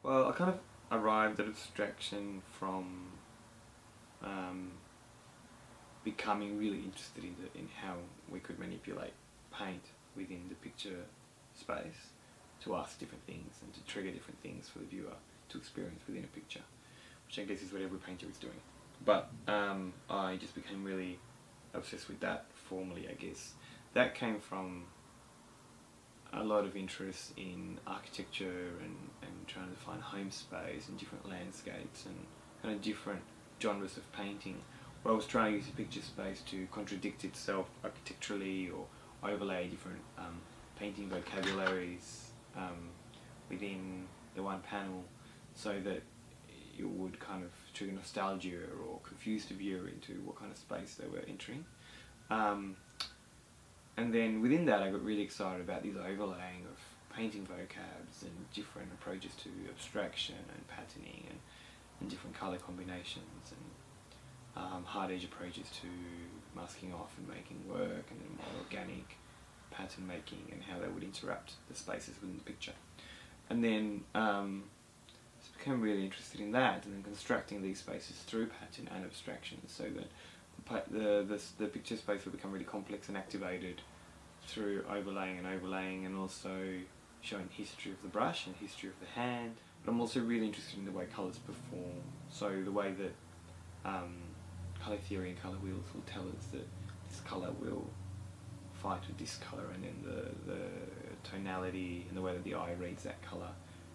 Well, I kind of arrived at abstraction from becoming really interested in how we could manipulate paint within the picture space to ask different things and to trigger different things for the viewer to experience within a picture, which I guess is what every painter is doing. But I just became really obsessed with that formally, I guess. That came from a lot of interest in architecture and trying to find home space and different landscapes and kind of different genres of painting, where I was trying to use the picture space to contradict itself architecturally or overlay different painting vocabularies within the one panel, so that it would kind of trigger nostalgia or confuse the viewer into what kind of space they were entering. And then within that I got really excited about this overlaying of painting vocabs and different approaches to abstraction and patterning and different colour combinations and hard edge approaches to masking off and making work, and then more organic pattern making and how they would interrupt the spaces within the picture. And then just became really interested in that, and then constructing these spaces through pattern and abstraction, so that the picture space will become really complex and activated through overlaying and also showing history of the brush and history of the hand. But I'm also really interested in the way colours perform, so the way that colour theory and colour wheels will tell us that this colour will fight with this colour, and then the tonality and the way that the eye reads that colour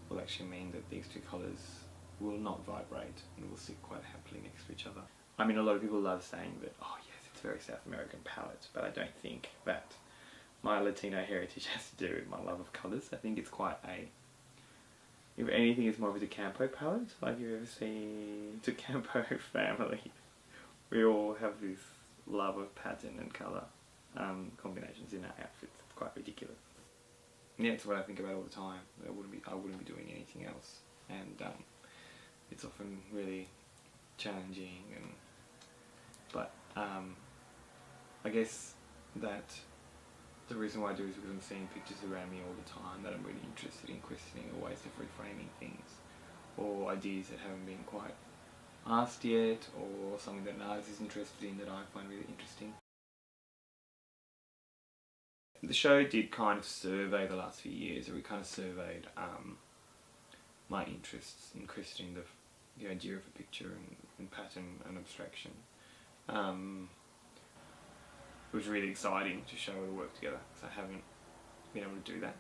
will actually mean that these two colours will not vibrate and will sit quite happily next to each other. I mean, a lot of people love saying that, oh yes, it's very South American palette, but I don't think that my Latino heritage has to do with my love of colours. I think it's quite if anything, it's more of a Campo palette. Like, you ever seen the Campo family? We all have this love of pattern and colour combinations in our outfits. It's quite ridiculous. Yeah, it's what I think about all the time. I wouldn't be doing anything else, and it's often really challenging. But I guess that the reason why I do is because I'm seeing pictures around me all the time that I'm really interested in questioning, or ways of reframing things, or ideas that haven't been quite asked yet, or something that an artist is interested in that I find really interesting. The show did kind of survey the last few years, or we kind of surveyed my interests in questioning the idea of a picture and pattern and abstraction. It was really exciting to show the work together, because I haven't been able to do that,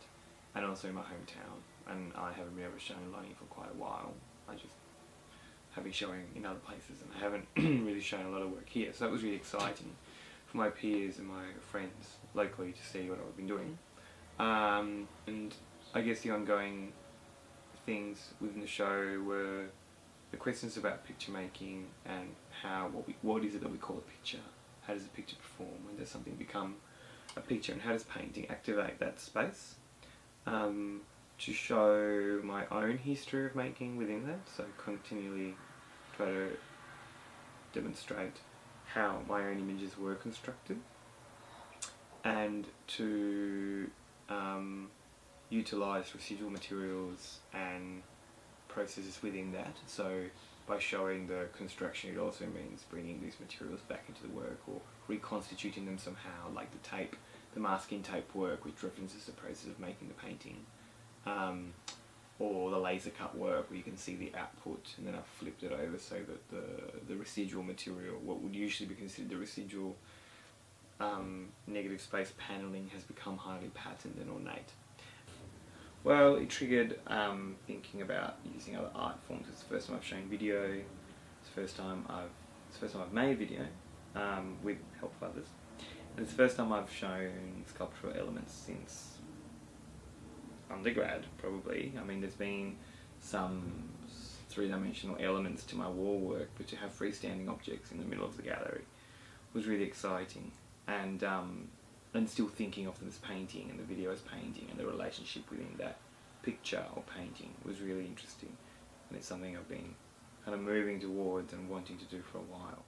and also in my hometown, and I haven't been able to show in London for quite a while. I just have been showing in other places, and I haven't really shown a lot of work here, so that was really exciting for my peers and my friends locally to see what I've been doing. And I guess the ongoing things within the show were the questions about picture making and what is it that we call a picture? How does a picture perform? When does something become a picture? And how does painting activate that space? To show my own history of making within that, so continually try to demonstrate how my own images were constructed, and to utilise residual materials and processes within that. So by showing the construction, it also means bringing these materials back into the work, or reconstituting them somehow, like the masking tape work, which references the process of making the painting, or the laser cut work, where you can see the output, and then I've flipped it over so that the residual material, what would usually be considered the residual negative space panelling, has become highly patterned and ornate. Well, it triggered thinking about using other art forms. It's the first time I've shown video. It's the first time I've made video with help of others, and it's the first time I've shown sculptural elements since undergrad, probably. I mean, there's been some three-dimensional elements to my wall work, but to have freestanding objects in the middle of the gallery was really exciting, and still thinking of them as painting, and the video as painting, and the relationship within that picture or painting was really interesting, and it's something I've been kind of moving towards and wanting to do for a while.